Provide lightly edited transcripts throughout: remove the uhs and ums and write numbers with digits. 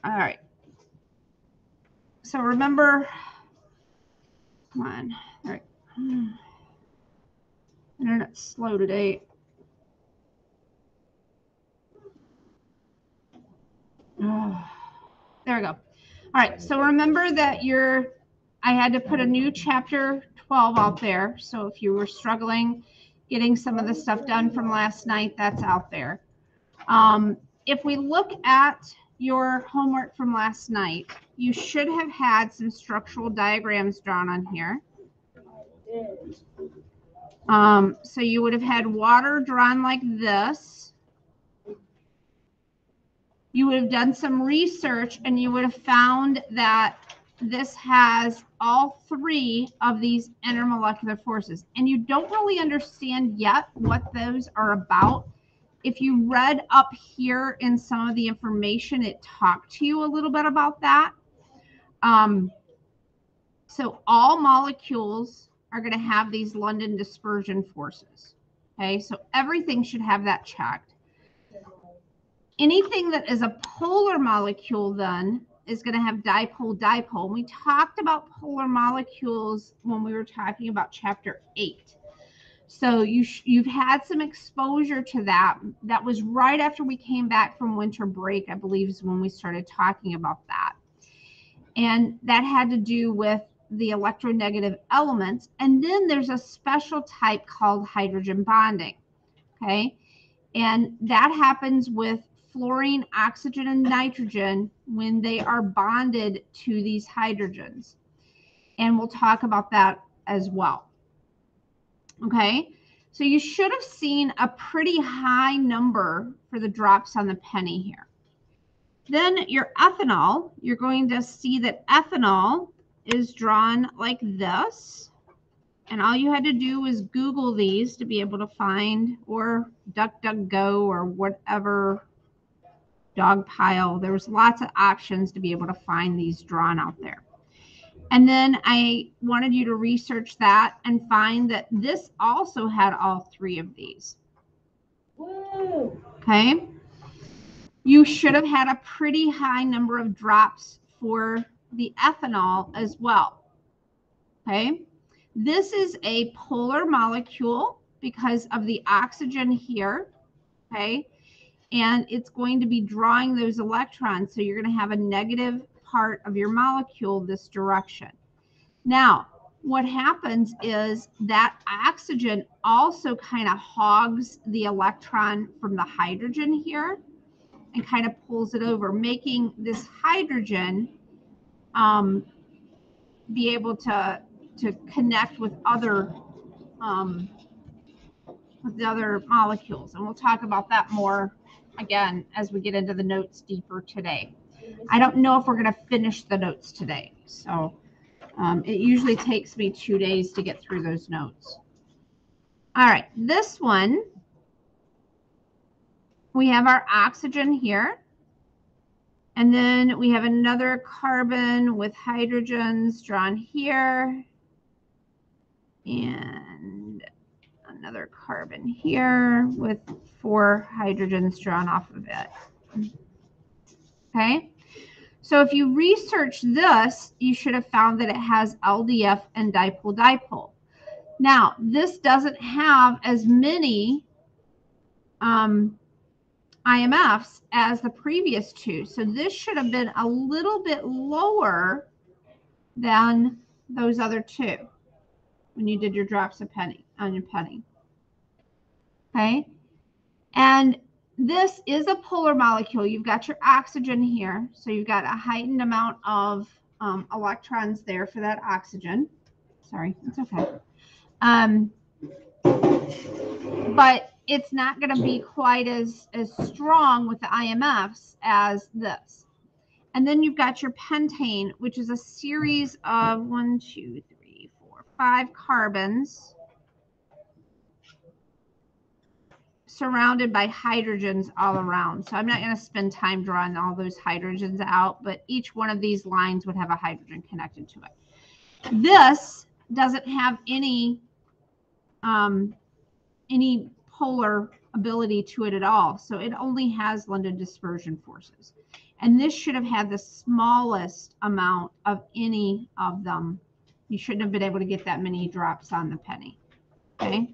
All right. So remember, come on. All right. Internet's slow today. Oh, there we go. All right. So remember that I had to put a new chapter 12 out there. So if you were struggling getting some of the stuff done from last night, that's out there. If we look at your homework from last night, you should have had some structural diagrams drawn on here. So you would have had water drawn like this. You would have done some research and you would have found that this has all three of these intermolecular forces. And you don't really understand yet what those are about. If you read up here in some of the information, it talked to you a little bit about that. So all molecules are going to have these London dispersion forces. Okay, so everything should have that checked. Anything that is a polar molecule then is going to have dipole-dipole. We talked about polar molecules when we were talking about chapter 8. So you've had some exposure to that. That was right after we came back from winter break, I believe is when we started talking about that. And that had to do with the electronegative elements. And then there's a special type called hydrogen bonding. Okay. And that happens with fluorine, oxygen, and nitrogen when they are bonded to these hydrogens. And we'll talk about that as well. Okay, so you should have seen a pretty high number for the drops on the penny here. Then your ethanol, you're going to see that ethanol is drawn like this. And all you had to do was Google these to be able to find, or DuckDuckGo or whatever dog pile. There was lots of options to be able to find these drawn out there. And then I wanted you to research that and find that this also had all three of these. Whoa. Okay. You should have had a pretty high number of drops for the ethanol as well. Okay. This is a polar molecule because of the oxygen here. Okay. And it's going to be drawing those electrons. So you're going to have a negative part of your molecule this direction. Now, what happens is that oxygen also kind of hogs the electron from the hydrogen here and kind of pulls it over, making this hydrogen be able to connect with other molecules. And we'll talk about that more again as we get into the notes deeper today. I don't know if we're going to finish the notes today. So it usually takes me 2 days to get through those notes. All right, this one, we have our oxygen here. And then we have another carbon with hydrogens drawn here. And another carbon here with 4 hydrogens drawn off of it. Okay. So if you research this, you should have found that it has LDF and dipole-dipole. Now, this doesn't have as many IMFs as the previous two. So this should have been a little bit lower than those other two when you did your drops of penny on your penny. Okay. And this is a polar molecule. You've got your oxygen here. So you've got a heightened amount of electrons there for that oxygen. Sorry, it's okay. But it's not going to be quite as strong with the IMFs as this. And then you've got your pentane, which is a series of 1, 2, 3, 4, 5 carbons surrounded by hydrogens all around. So I'm not going to spend time drawing all those hydrogens out, but each one of these lines would have a hydrogen connected to it. This doesn't have any polar ability to it at all. So it only has London dispersion forces. And this should have had the smallest amount of any of them. You shouldn't have been able to get that many drops on the penny. Okay.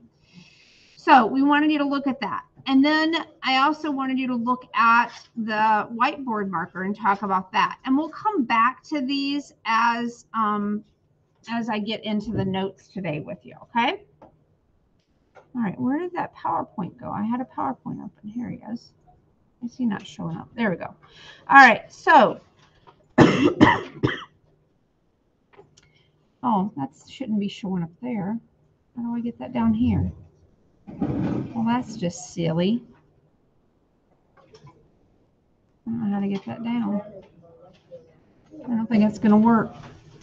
So we wanted you to look at that. And then I also wanted you to look at the whiteboard marker and talk about that. And we'll come back to these as I get into the notes today with you, okay? All right, where did that PowerPoint go? I had a PowerPoint open. Here he is. Is he not showing up? There we go. All right, so oh, that shouldn't be showing up there. How do I get that down here? Well, that's just silly. I don't know how to get that down. I don't think it's going to work.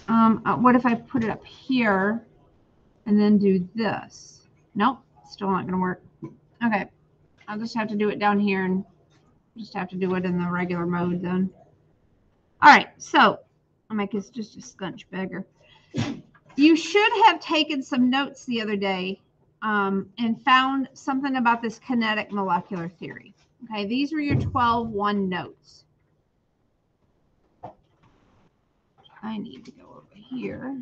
What if I put it up here and then do this? Nope, still not going to work. Okay, I'll just have to do it down here and just have to do it in the regular mode then. All right, so I'll make this just a scunch bigger. You should have taken some notes the other day and found something about this kinetic molecular theory. Okay, these were your 12-1 notes. I need to go over here.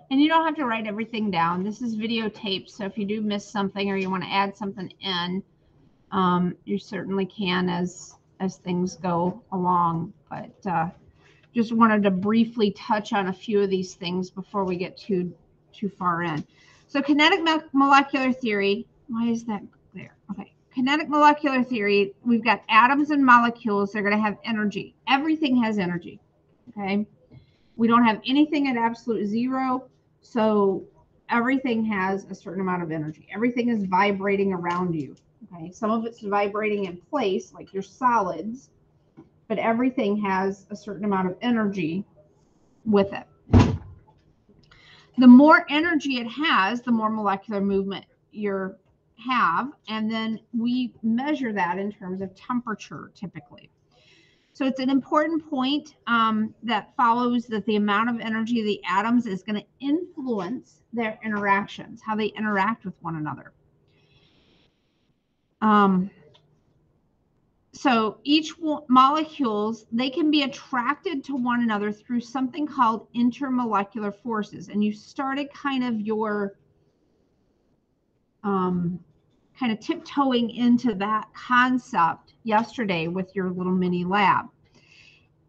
And you don't have to write everything down. This is videotaped, so if you do miss something or you want to add something in, you certainly can as things go along. But just wanted to briefly touch on a few of these things before we get too far in. So kinetic molecular theory, why is that there? Okay, kinetic molecular theory, we've got atoms and molecules. They're going to have energy. Everything has energy, okay? We don't have anything at absolute zero, so everything has a certain amount of energy. Everything is vibrating around you, okay? Some of it's vibrating in place, like your solids, but everything has a certain amount of energy with it. The more energy it has, the more molecular movement you have, and then we measure that in terms of temperature typically. So it's an important point that follows that the amount of energy of the atoms is going to influence their interactions, how they interact with one another. So each molecules, they can be attracted to one another through something called intermolecular forces. And you started kind of your kind of tiptoeing into that concept yesterday with your little mini lab.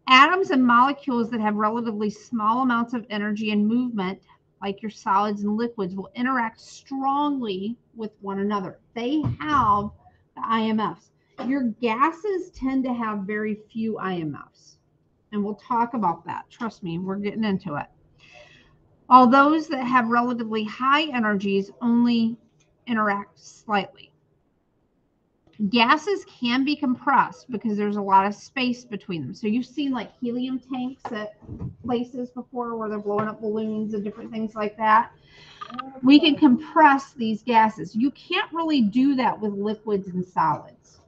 Atoms and molecules that have relatively small amounts of energy and movement, like your solids and liquids, will interact strongly with one another. They have the IMFs. Your gases tend to have very few IMFs, and we'll talk about that. Trust me, we're getting into it. All those that have relatively high energies only interact slightly. Gases can be compressed because there's a lot of space between them. So you've seen like helium tanks at places before where they're blowing up balloons and different things like that. We can compress these gases. You can't really do that with liquids and solids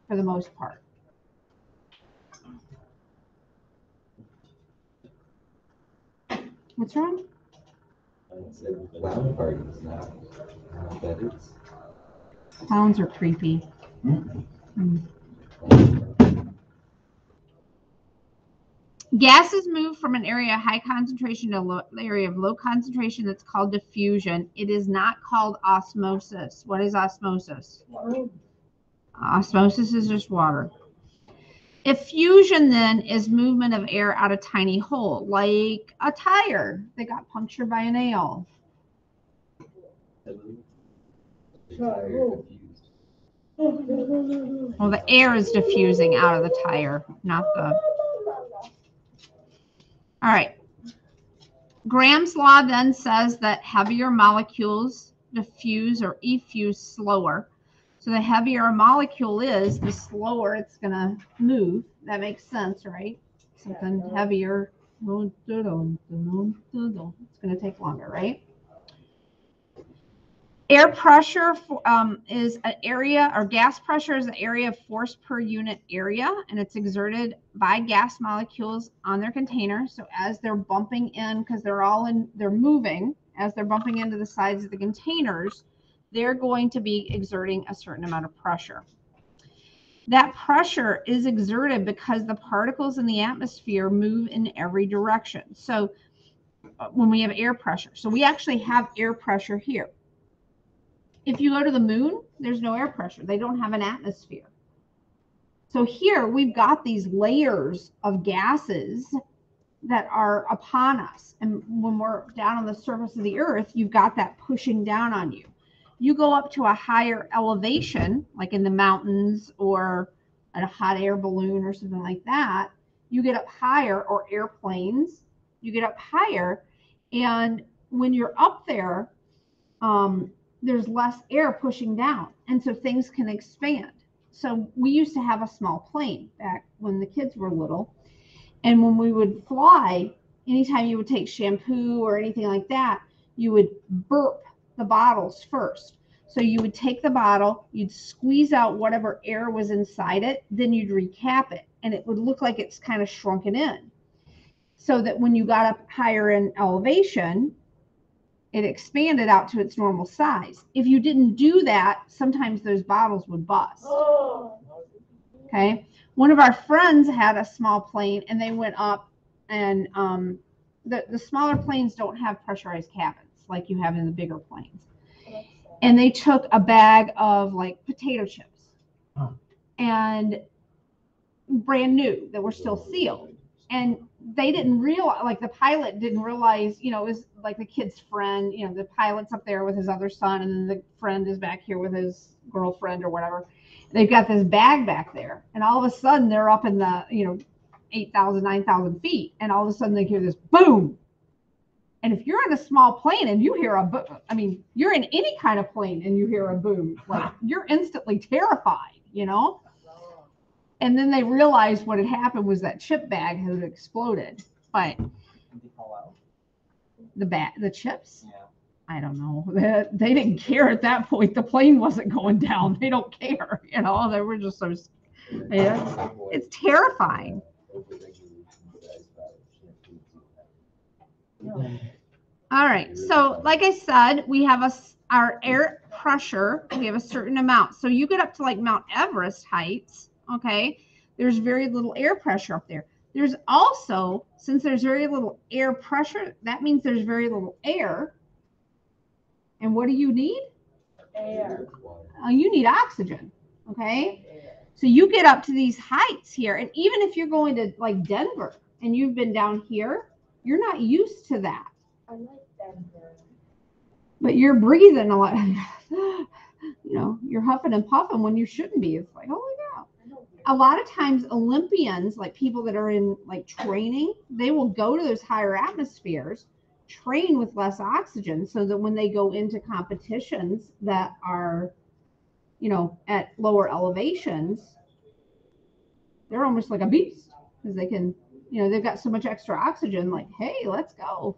for the most part. What's wrong? Clowns are creepy. Gases move from an area of high concentration to an area of low concentration. That's called diffusion. It is not called osmosis. What is osmosis? Osmosis is just water. Effusion then is movement of air out a tiny hole, like a tire that got punctured by a nail. Well, the air is diffusing out of the tire, not the... All right. Graham's law then says that heavier molecules diffuse or effuse slower. So the heavier a molecule is, the slower it's going to move. That makes sense, right? Something heavier, it's going to take longer, right? Air pressure is an area, or gas pressure is an area of force per unit area, and it's exerted by gas molecules on their container. So as they're bumping in, because they're moving, as they're bumping into the sides of the containers, they're going to be exerting a certain amount of pressure. That pressure is exerted because the particles in the atmosphere move in every direction. So when we have air pressure, so we actually have air pressure here. If you go to the moon, there's no air pressure. They don't have an atmosphere. So here we've got these layers of gases that are upon us. And when we're down on the surface of the earth, you've got that pushing down on you. You go up to a higher elevation, like in the mountains or at a hot air balloon or something like that, you get up higher, or airplanes, you get up higher. And when you're up there, there's less air pushing down, and so things can expand. So we used to have a small plane back when the kids were little, and when we would fly, anytime you would take shampoo or anything like that, you would burp the bottles first. So you would take the bottle, you'd squeeze out whatever air was inside it, then you'd recap it, and it would look like it's kind of shrunken in, so that when you got up higher in elevation, it expanded out to its normal size. If you didn't do that, sometimes those bottles would bust. Okay. One of our friends had a small plane, and they went up, and the smaller planes don't have pressurized cabins like you have in the bigger planes. And they took a bag of like potato chips, and brand new, that were still sealed. And they didn't realize, like the pilot didn't realize, it was like the kid's friend, the pilot's up there with his other son, and then the friend is back here with his girlfriend or whatever. They've got this bag back there, and all of a sudden they're up in the, 8,000, 9,000 feet, and all of a sudden they hear this boom. And if you're in a small plane and you hear a boom, you're in any kind of plane and you hear a boom, like you're instantly terrified, And then they realized what had happened was that chip bag had exploded. But the chips? Yeah. I don't know. They didn't care at that point. The plane wasn't going down. They don't care. They were just so. Yeah, it's terrifying. All right. So, like I said, we have our air pressure. We have a certain amount. So you get up to like Mount Everest heights. Okay, there's very little air pressure up there. There's also, since there's very little air pressure, that means there's very little air. And what do you need? Air. You need oxygen. Okay, so you get up to these heights here, and even if you're going to like Denver and you've been down here, you're not used to that. I like Denver. But you're breathing a lot. You're huffing and puffing when you shouldn't be. It's like, holy cow. A lot of times Olympians, like people that are in like training, they will go to those higher atmospheres, train with less oxygen, so that when they go into competitions that are, at lower elevations, they're almost like a beast, because they can, they've got so much extra oxygen, like, hey, let's go.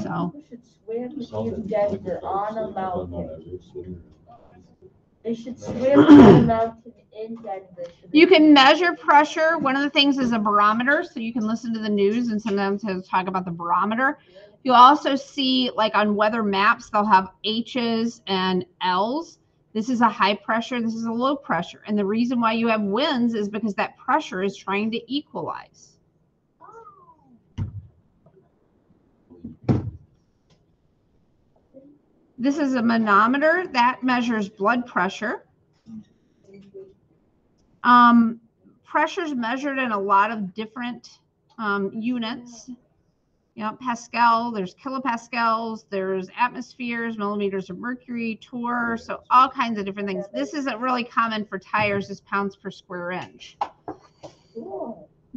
So we should swim in Denver on a mountain. They should swim on a mountain in Denver. You can measure pressure. One of the things is a barometer, so you can listen to the news and sometimes talk about the barometer. You'll also see, like on weather maps, they'll have H's and L's. This is a high pressure. This is a low pressure. And the reason why you have winds is because that pressure is trying to equalize. This is a manometer that measures blood pressure. Pressure's measured in a lot of different units. Pascal, there's kilopascals, there's atmospheres, millimeters of mercury, torr, so all kinds of different things. This isn't really common for tires, is pounds per square inch.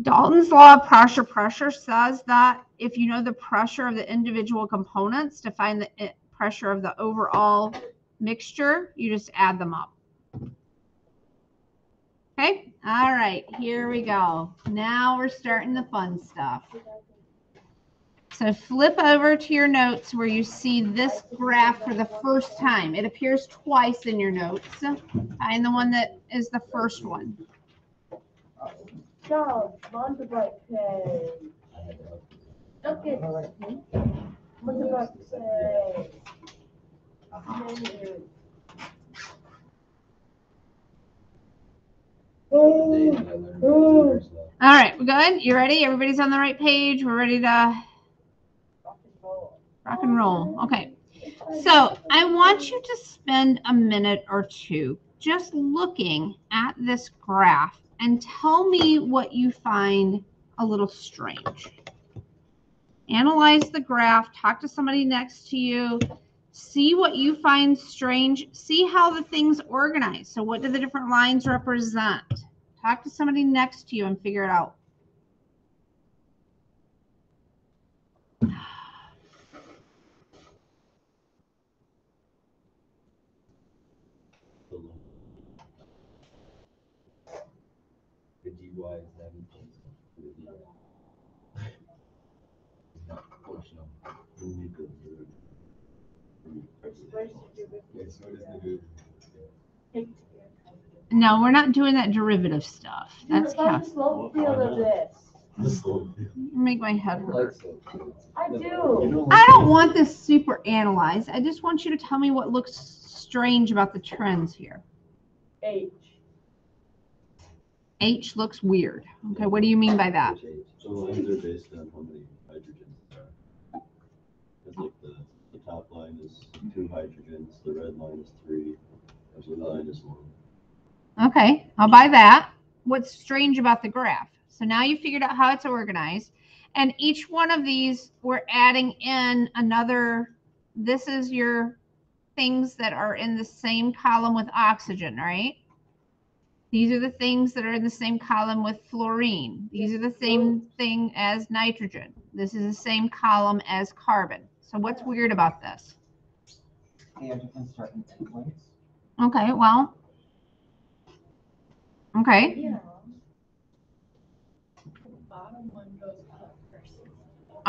Dalton's law of pressure says that if you know the pressure of the individual components to find the pressure of the overall mixture, you just add them up. Okay, all right, here we go. Now we're starting the fun stuff. So flip over to your notes where you see this graph for the first time. It appears twice in your notes. Find the one that is the first one. Charles, on the right page. Okay. On the right page. All right, we're good? You ready? Everybody's on the right page? We're ready to rock and roll. Okay. So I want you to spend a minute or two just looking at this graph and tell me what you find a little strange. Analyze the graph, talk to somebody next to you, see what you find strange, see how the thing's organized. So what do the different lines represent? Talk to somebody next to you and figure it out. No, we're not doing that derivative stuff. That's the slope field of this. Make my head hurt. I do. I don't want this super analyzed. I just want you to tell me what looks strange about the trends here. H. H looks weird. Okay, what do you mean by that? So lines are based on how many hydrogens there are. It's like the top line is 2 hydrogens, the red line is 3, the blue line is 1. Okay, I'll buy that. What's strange about the graph? So now you figured out how it's organized. And each one of these, we're adding in another, this is your things that are in the same column with oxygen, right? These are the things that are in the same column with fluorine. These are the same thing as nitrogen. This is the same column as carbon. So what's weird about this? Okay, well, okay. Yeah.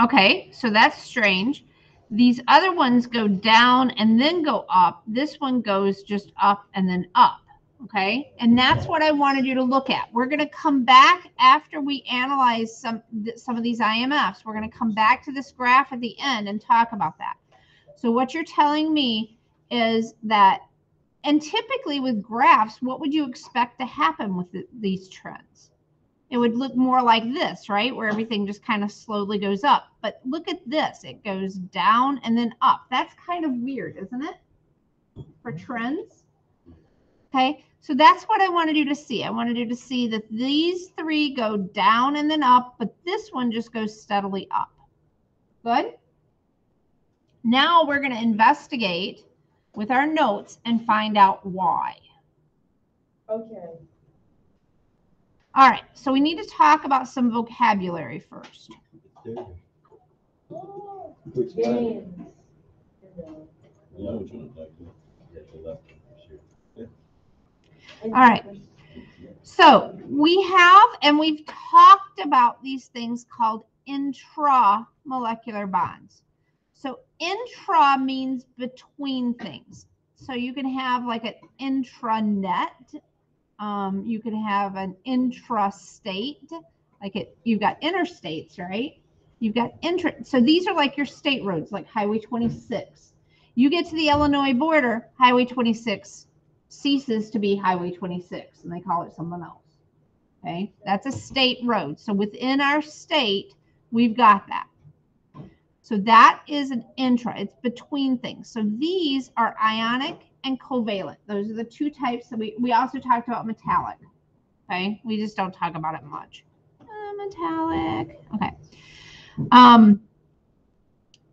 Okay, so that's strange. These other ones go down and then go up. This one goes just up and then up. Okay, and that's what I wanted you to look at. We're going to come back after we analyze some of these IMFs. We're going to come back to this graph at the end and talk about that. So what you're telling me is that, and typically with graphs, what would you expect to happen with these trends? It would look more like this, right? Where everything just kind of slowly goes up. But look at this. It goes down and then up. That's kind of weird, isn't it? For trends. Okay, so that's what I wanted you to see. I wanted you to see that these three go down and then up, but this one just goes steadily up. Good? Now we're going to investigate with our notes and find out why. Okay. All right, so we need to talk about some vocabulary first. James. All right. So we have, and we've talked about these things called intramolecular bonds. So intra means between things. So you can have like an intranet. You can have an intrastate. You've got interstates, right? You've got so these are like your state roads, like Highway 26. You get to the Illinois border, Highway 26 ceases to be Highway 26, and they call it something else. Okay, that's a state road. So within our state, we've got that. So that is an intra. It's between things. So these are ionic and covalent. Those are the two types that we also talked about metallic. Okay, we just don't talk about it much. Metallic. Okay.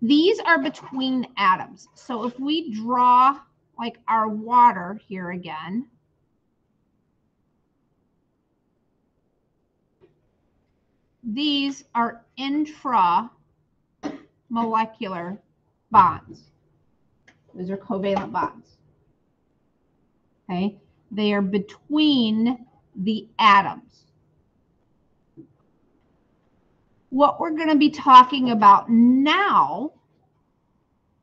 These are between atoms. So if we draw like our water here again, these are intramolecular bonds. Those are covalent bonds. Okay, they are between the atoms. What we're going to be talking about now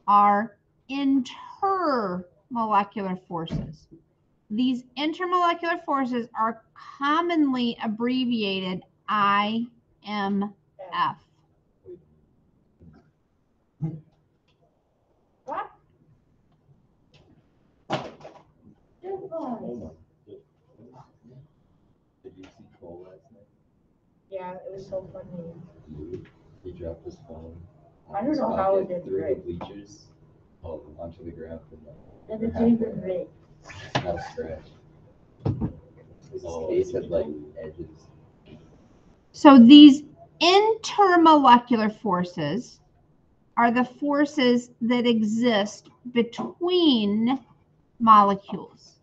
are intermolecular forces. These intermolecular forces are commonly abbreviated IMF. What? Hold on. Did you see Cole last night? Yeah, it was so funny. He dropped his phone. I don't know how it did through the break. bleachers. Oh, onto the ground. And it didn't even break. Not a scratch. His case had like edges. So these intermolecular forces are the forces that exist between molecules.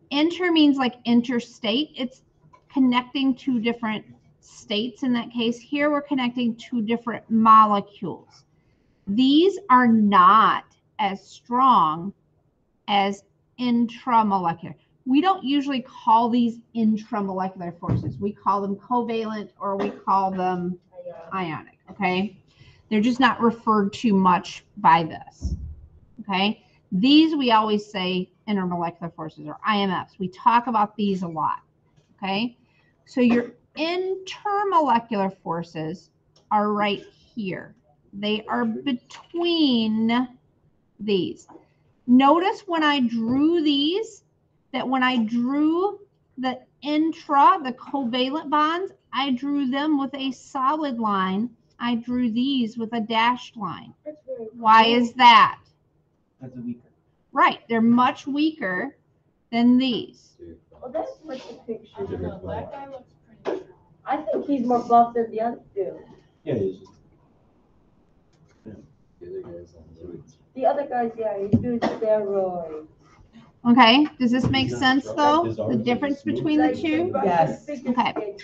Inter means like interstate. It's connecting two different states in that case. Here we're connecting two different molecules. These are not as strong as intramolecular. We don't usually call these intramolecular forces. We call them covalent or we call them ionic, okay? They're just not referred to much by this, okay? These we always say intermolecular forces or IMFs. We talk about these a lot, okay? So your intermolecular forces are right here. They are between these. Notice when I drew these, that when I drew the intra, the covalent bonds, I drew them with a solid line. I drew these with a dashed line. Why is that? That's weaker. Right, they're much weaker than these. Well, that's what the picture. I don't know, that guy looks pretty strong. I think he's more buff than the other two. Yeah, he's just. Yeah. The other guy's on steroids. The other guy's, yeah, he's doing steroids. Okay, does this make sense though? The difference between the two? Yes. Okay.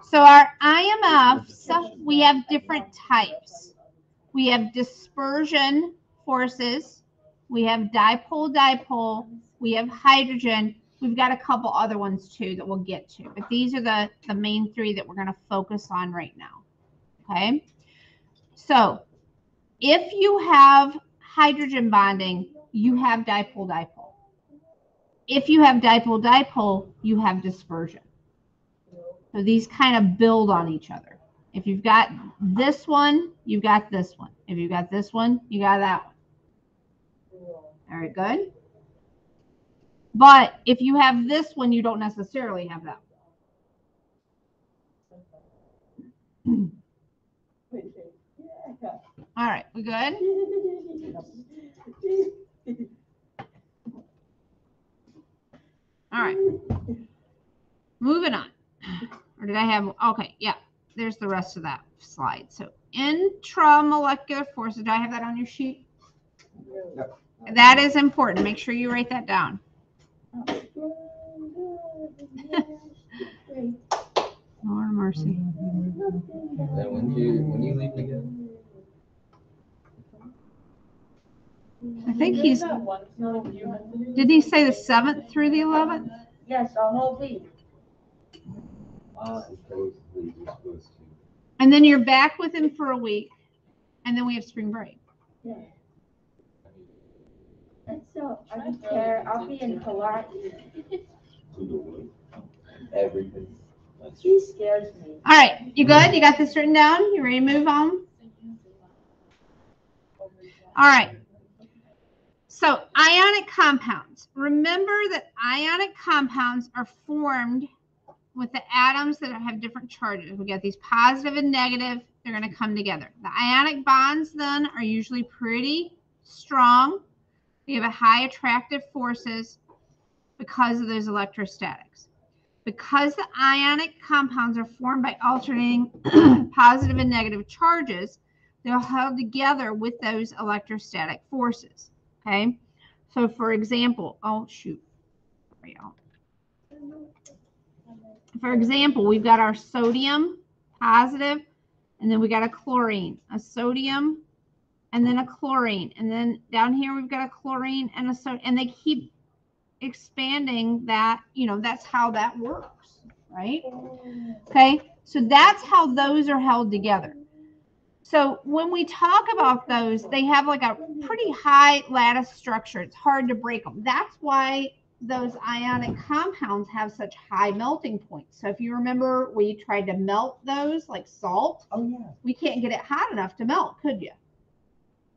So our IMFs, we have different types. We have dispersion forces. We have dipole-dipole. We have hydrogen. We've got a couple other ones too that we'll get to. But these are the main three that we're going to focus on right now. Okay? So if you have hydrogen bonding, you have dipole-dipole. If you have dipole-dipole, you have dispersion. So these kind of build on each other. If you've got this one, you've got this one. If you've got this one, you got that one. All right, good. But if you have this one, you don't necessarily have that one. All right, we good? All right. Moving on. Or did I have, okay, yeah, there's the rest of that slide. So intramolecular forces, do I have that on your sheet? Yep. That is important. Make sure you write that down. Lord mercy. Then when you leave again? I think he's, did he say the 7th through the 11th? Yes, a whole week. Supposedly you're supposed to. And then you're back with him for a week. And then we have spring break. Yeah. And so, I don't care, I'll be in Hawaii. Everything. She scares me. All right, you good? You got this written down? You ready to move on? All right. So ionic compounds. Remember that ionic compounds are formed with the atoms that have different charges. We got these positive and negative. They're going to come together. The ionic bonds then are usually pretty strong. They have a high attractive forces because of those electrostatics. Because the ionic compounds are formed by alternating positive and negative charges, they're held together with those electrostatic forces. Okay, so for example, oh shoot, there we go. For example, we've got our sodium positive, and then we got a chlorine, a sodium, and then a chlorine, and then down here we've got a chlorine and a sodium, and they keep expanding that, that's how that works, right? Okay, so that's how those are held together. So when we talk about those, they have like a pretty high lattice structure. It's hard to break them. That's why those ionic compounds have such high melting points. So if you remember, we tried to melt those like salt. Oh, yeah. We can't get it hot enough to melt, could you?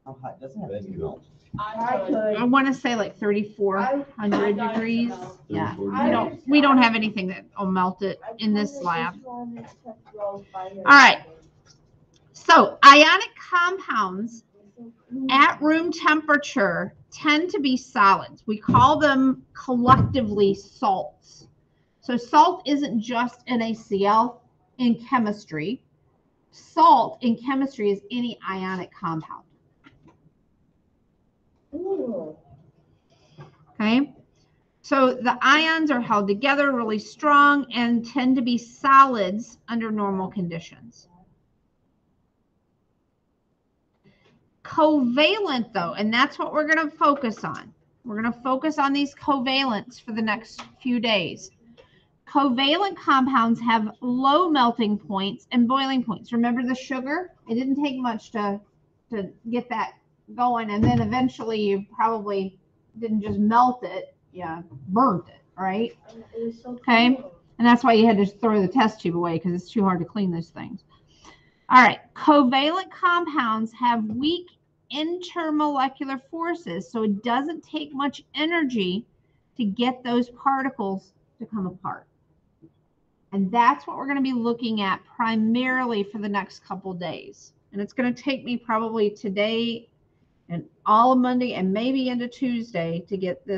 How hot does it have to be melted? I want to say like 3,400 degrees. Yeah, we don't have anything that will melt it in this lab. All right. So ionic compounds at room temperature tend to be solids. We call them collectively salts. So salt isn't just NaCl in chemistry. Salt in chemistry is any ionic compound. Okay, so the ions are held together really strong and tend to be solids under normal conditions. Covalent, though, and that's what we're going to focus on. We're going to focus on these covalents for the next few days. Covalent compounds have low melting points and boiling points. Remember the sugar? It didn't take much to get that going, and then eventually you probably didn't just melt it, you burnt it, right? Okay, and that's why you had to throw the test tube away, because it's too hard to clean those things. All right, covalent compounds have weak intermolecular forces, so it doesn't take much energy to get those particles to come apart. And that's what we're going to be looking at primarily for the next couple days. And it's going to take me probably today and all of Monday and maybe into Tuesday to get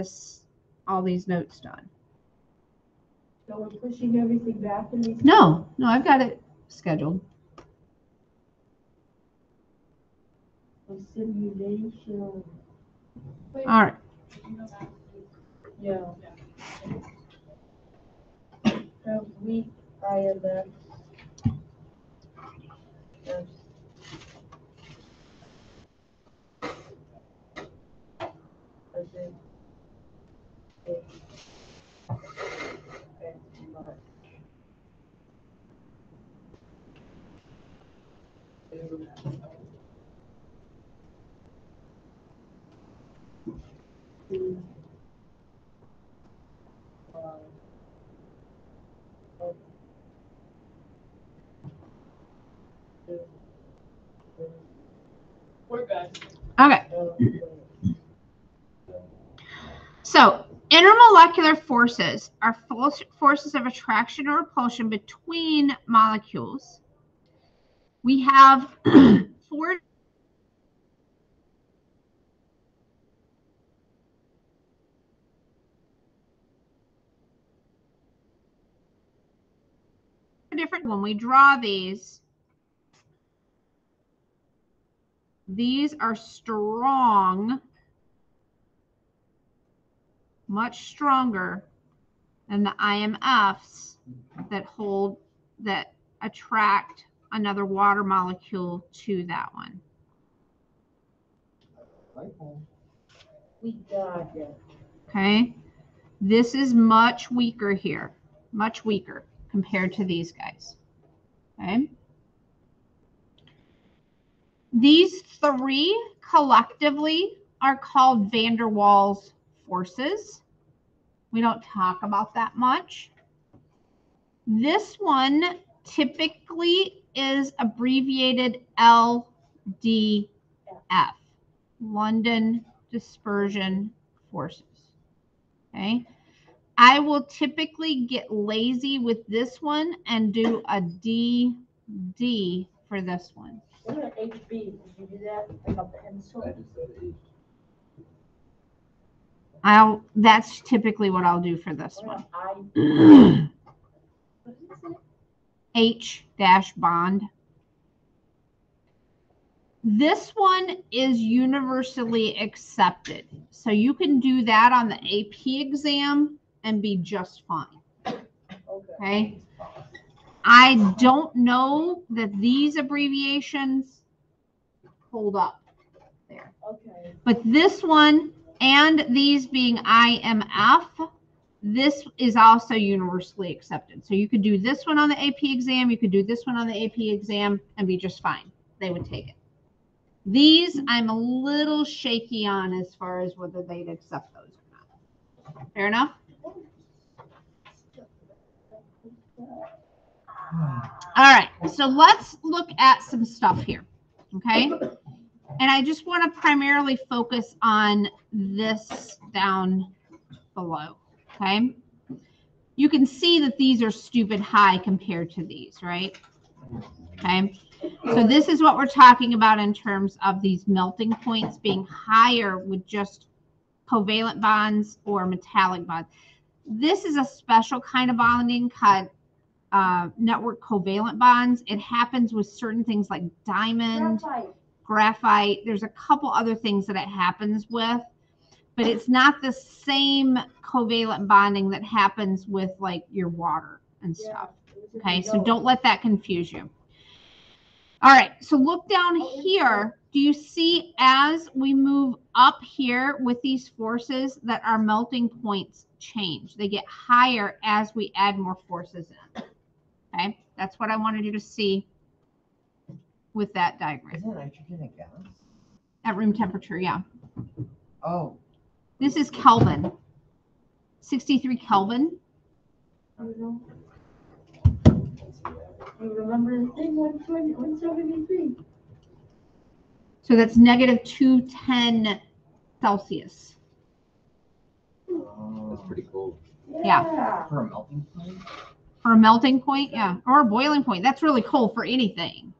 all these notes done. So we're pushing everything back in these? No, I've got it scheduled. Simulation. All right. Yeah. Have weak IMF. Yes. Okay. We're good. Okay. So intermolecular forces are forces of attraction or repulsion between molecules. We have 4 different. When we draw these are strong, much stronger than the IMFs that attract another water molecule to that one. We got it. Okay, this is much weaker here, much weaker compared to these guys. Okay, these 3 collectively are called van der Waals forces. We don't talk about that much. This one typically is abbreviated LDF, London Dispersion Forces. Okay, I will typically get lazy with this one and do a DD for this one. What about HB? Did you do that? I got the pencil. That's typically what I'll do for this one. H dash bond. This one is universally accepted. So you can do that on the AP exam and be just fine. Okay. I don't know that these abbreviations hold up there. Okay. But this one, and these being IMF, this is also universally accepted. So you could do this one on the AP exam, you could do this one on the AP exam and be just fine. They would take it. These I'm a little shaky on as far as whether they'd accept those or not. Fair enough? All right, so let's look at some stuff here, okay? And I just want to primarily focus on this down below, okay? You can see that these are stupid high compared to these, right? Okay, so this is what we're talking about in terms of these melting points being higher with just covalent bonds or metallic bonds. This is a special kind of bonding called network covalent bonds. It happens with certain things like diamond, graphite. There's a couple other things that it happens with, but it's not the same covalent bonding that happens with like your water and stuff. Okay, so don't let that confuse you. All right, so look down here. Do you see as we move up here with these forces that our melting points change? They get higher as we add more forces in. Okay, that's what I wanted you to see with that diagram. Isn't nitrogen a gas? At room temperature, yeah. Oh. This is Kelvin. 63 Kelvin. I don't know. I remember the thing 173. So that's negative 210 Celsius. That's pretty cool. Yeah. For a melting point? For a melting point, yeah. Or a boiling point. That's really cold for anything.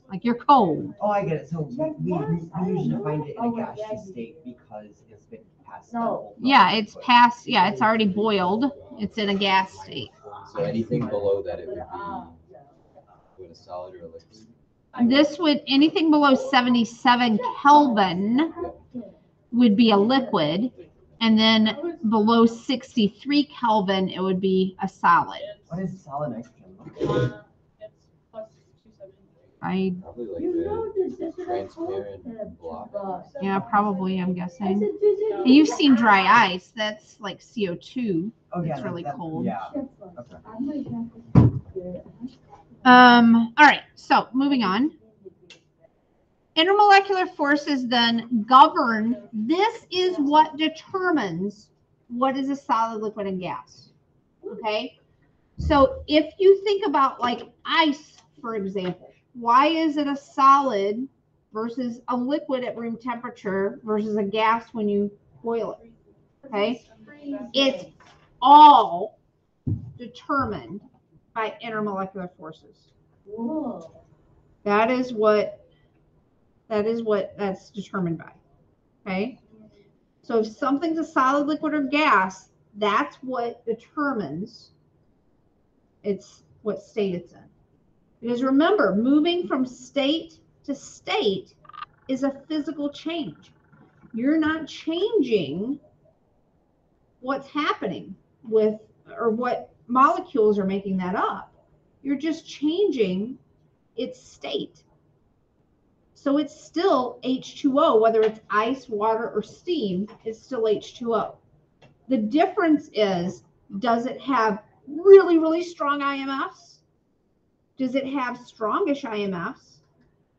Like you're cold. Oh, I get it. So we usually find it in a gaseous state because it's been past. No. Yeah, it's past. Yeah, it's already boiled. It's in a gas state. So anything below that, it would be a solid or a liquid? This would, anything below 77 Kelvin would be a liquid. And then below 63 Kelvin, it would be a solid. What is solid nitrogen? It's plus 273. I, Probably like You know a this is transparent block. yeah, probably, I'm guessing. And you've seen dry ice. That's like CO2. Oh, yeah. It's really cold. Yeah. Okay. All right, so moving on. Intermolecular forces then govern. This is what determines what is a solid, liquid, and gas. Okay? So if you think about like ice, for example, why is it a solid versus a liquid at room temperature versus a gas when you boil it? Okay? It's all determined by intermolecular forces. Whoa. That's what that's determined by. Okay? So if something's a solid, liquid, or gas, that's what determines it's what state it's in. Because remember, moving from state to state is a physical change. You're not changing what's happening with, or what molecules are making that up. You're just changing its state. So it's still H2O, whether it's ice, water, or steam, it's still H2O. The difference is, does it have really, really strong IMFs? Does it have strongish IMFs?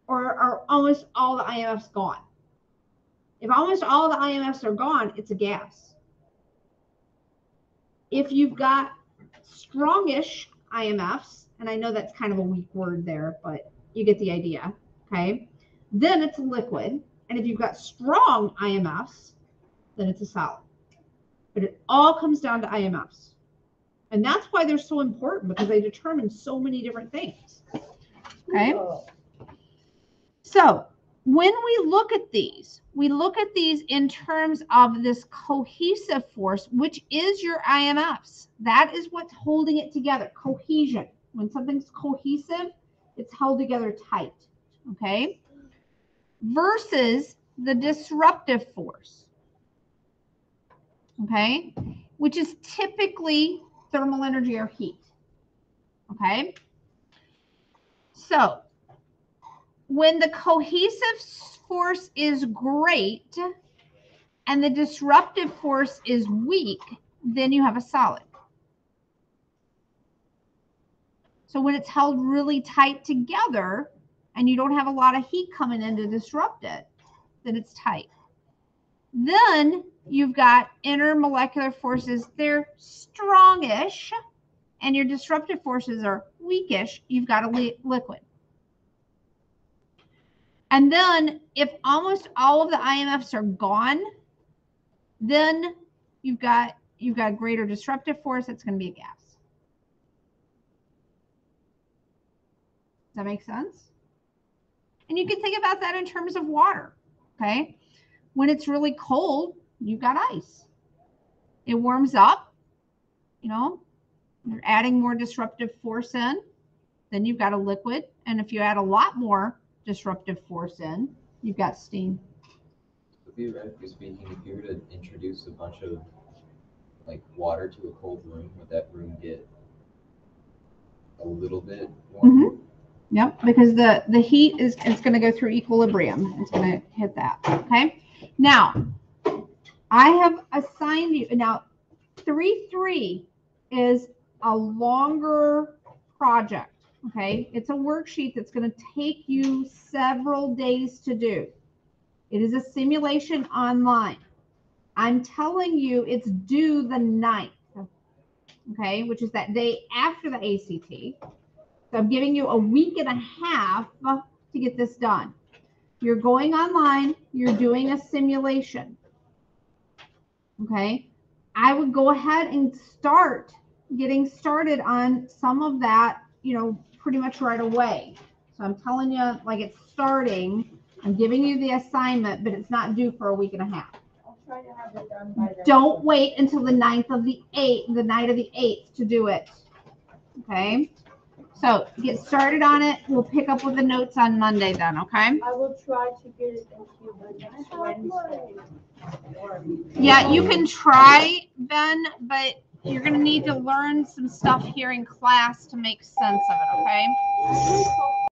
Or are almost all the IMFs gone? If almost all the IMFs are gone, it's a gas. If you've got strongish IMFs, and I know that's kind of a weak word there, but you get the idea, okay? Then it's a liquid. And if you've got strong IMFs, then it's a solid. But it all comes down to IMFs. And that's why they're so important, because they determine so many different things. Okay? So when we look at these in terms of this cohesive force, which is your IMFs. That is what's holding it together. Cohesion. When something's cohesive, it's held together tight. Okay? Versus the disruptive force, okay, which is typically thermal energy or heat, okay? So when the cohesive force is great and the disruptive force is weak, then you have a solid. So when it's held really tight together and you don't have a lot of heat coming in to disrupt it, then it's tight. Then you've got intermolecular forces. They're strongish, and your disruptive forces are weakish. You've got a liquid. And then if almost all of the IMFs are gone, then you've got a greater disruptive force. It's going to be a gas. Does that make sense? And you can think about that in terms of water, okay? When it's really cold, you've got ice. It warms up, you know, you're adding more disruptive force in, then you've got a liquid. And if you add a lot more disruptive force in, you've got steam. So theoretically speaking, if you were to introduce a bunch of like water to a cold room, would that room get a little bit warmer? Mm-hmm. Yep, because the heat is going to go through equilibrium. It's going to hit that. Okay. Now, I have assigned you. Now, 3.3 is a longer project. Okay. It's a worksheet that's going to take you several days to do. It is a simulation online. I'm telling you it's due the 9th. Okay, which is that day after the ACT. So I'm giving you a week and a half to get this done. You're going online, you're doing a simulation. Okay, I would go ahead and start getting started on some of that, you know, pretty much right away. So I'm telling you, like, it's starting. I'm giving you the assignment, but it's not due for a week and a half. I'll try to have it done by then. Don't wait until the 9th of the 8th, the night of the 8th to do it. Okay. So get started on it. We'll pick up with the notes on Monday then, okay? I will try to get it into you by next Wednesday. Yeah, you can try, Ben, but you're going to need to learn some stuff here in class to make sense of it, okay?